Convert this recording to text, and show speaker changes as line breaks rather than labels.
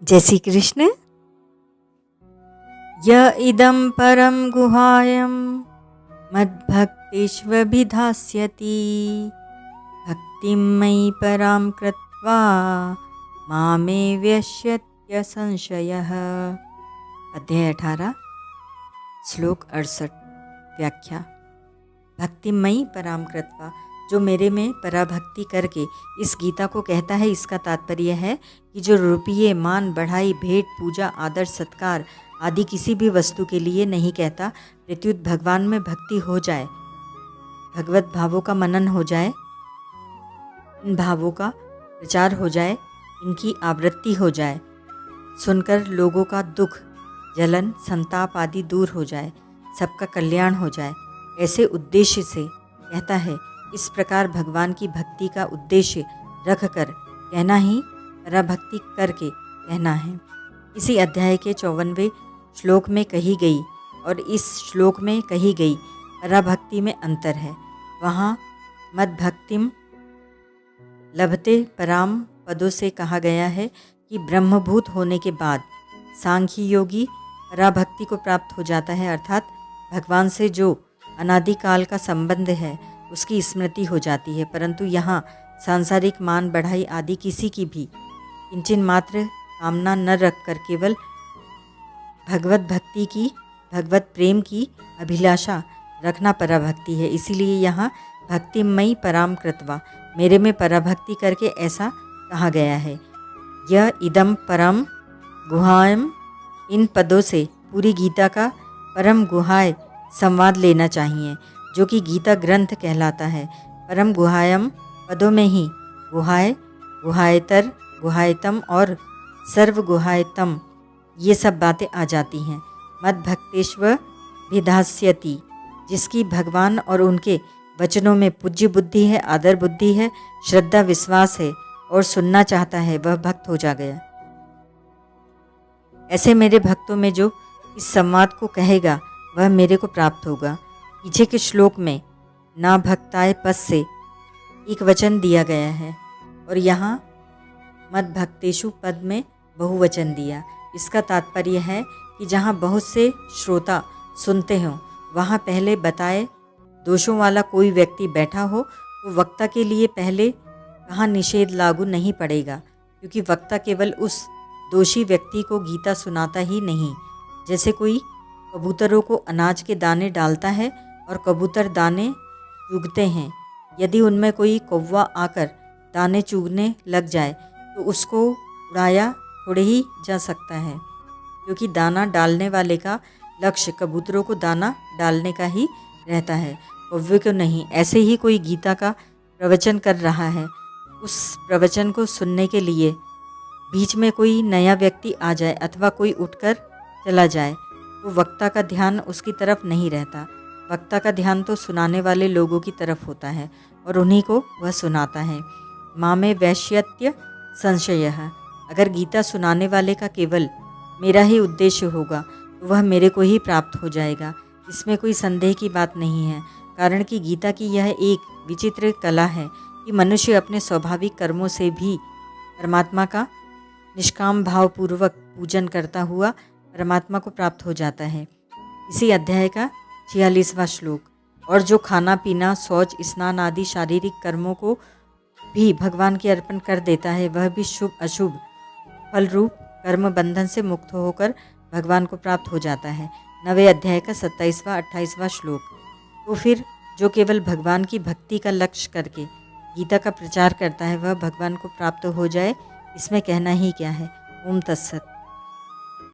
जय श्री कृष्ण। य इदं परम गुहायं मद्भक्तेष्वभिधास्यति भक्तिं मयि परां कृत्वा मामे व्यश्यत्य संशयः। अध्याय 18 श्लोक 68। व्याख्या। भक्तिमयी पराम कृत्वा, जो मेरे में पराभक्ति करके इस गीता को कहता है, इसका तात्पर्य है कि जो रुपये, मान, बढ़ाई, भेंट, पूजा, आदर, सत्कार आदि किसी भी वस्तु के लिए नहीं कहता, प्रत्युत भगवान में भक्ति हो जाए, भगवत भावों का मनन हो जाए, इन भावों का प्रचार हो जाए, इनकी आवृत्ति हो जाए, सुनकर लोगों का दुख, जलन, संताप आदि दूर हो जाए, सबका कल्याण हो जाए, ऐसे उद्देश्य से कहता है। इस प्रकार भगवान की भक्ति का उद्देश्य रख कर कहना ही पराभक्ति करके कहना है। इसी अध्याय के 54वें श्लोक में कही गई और इस श्लोक में कही गई पराभक्ति में अंतर है। वहाँ मद्भक्तिम लभते पराम पदों से कहा गया है कि ब्रह्मभूत होने के बाद सांख्य योगी पराभक्ति को प्राप्त हो जाता है, अर्थात भगवान से जो अनादिकाल का संबंध है उसकी स्मृति हो जाती है। परंतु यहाँ सांसारिक मान बढ़ाई आदि किसी की भी किंचन मात्र कामना न रखकर केवल भगवत भक्ति की, भगवत प्रेम की अभिलाषा रखना पराभक्ति है। इसीलिए यहाँ भक्तिमयी पराम कृत्वा, मेरे में पराभक्ति करके ऐसा कहा गया है। यह इदम परम गुहायम, इन पदों से पूरी गीता का परम गुहाय संवाद लेना चाहिए, जो कि गीता ग्रंथ कहलाता है। परम गुहायम पदों में ही गुहाय, गुहायतर, गुहायतम और सर्व गुहायतम ये सब बातें आ जाती हैं। मद्भक्तेष्व भिधास्यति, जिसकी भगवान और उनके वचनों में पूज्य बुद्धि है, आदर बुद्धि है, श्रद्धा विश्वास है और सुनना चाहता है, वह भक्त हो जा गया। ऐसे मेरे भक्तों में जो इस संवाद को कहेगा वह मेरे को प्राप्त होगा। पीछे के श्लोक में ना भक्ताय पद से एक वचन दिया गया है और यहाँ मद्भक्तेषु पद में बहुवचन दिया। इसका तात्पर्य है कि जहाँ बहुत से श्रोता सुनते हों, वहाँ पहले बताए दोषों वाला कोई व्यक्ति बैठा हो तो वक्ता के लिए पहले कहाँ निषेध लागू नहीं पड़ेगा, क्योंकि वक्ता केवल उस दोषी व्यक्ति को गीता सुनाता ही नहीं। जैसे कोई कबूतरों को अनाज के दाने डालता है और कबूतर दाने चुगते हैं, यदि उनमें कोई कौवा आकर दाने चुगने लग जाए तो उसको उड़ाया थोड़े ही जा सकता है, क्योंकि दाना डालने वाले का लक्ष्य कबूतरों को दाना डालने का ही रहता है, कौवे को नहीं। ऐसे ही कोई गीता का प्रवचन कर रहा है, उस प्रवचन को सुनने के लिए बीच में कोई नया व्यक्ति आ जाए अथवा कोई उठकर चला जाए तो वक्ता का ध्यान उसकी तरफ नहीं रहता। वक्ता का ध्यान तो सुनाने वाले लोगों की तरफ होता है और उन्हीं को वह सुनाता है। मामे वैश्यत्य संशयः, अगर गीता सुनाने वाले का केवल मेरा ही उद्देश्य होगा तो वह मेरे को ही प्राप्त हो जाएगा। इसमें कोई संदेह की बात नहीं है, कारण कि गीता की यह एक विचित्र कला है कि मनुष्य अपने स्वाभाविक कर्मों से भी परमात्मा का निष्काम भावपूर्वक पूजन करता हुआ परमात्मा को प्राप्त हो जाता है। इसी अध्याय का 46वां श्लोक। और जो खाना पीना, शौच, स्नान आदि शारीरिक कर्मों को भी भगवान के अर्पण कर देता है, वह भी शुभ अशुभ फल रूप कर्म बंधन से मुक्त होकर भगवान को प्राप्त हो जाता है। 9वें अध्याय का 27वां 28वां श्लोक। तो फिर जो केवल भगवान की भक्ति का लक्ष्य करके गीता का प्रचार करता है, वह भगवान को प्राप्त हो जाए, इसमें कहना ही क्या है। ओम तत्सत।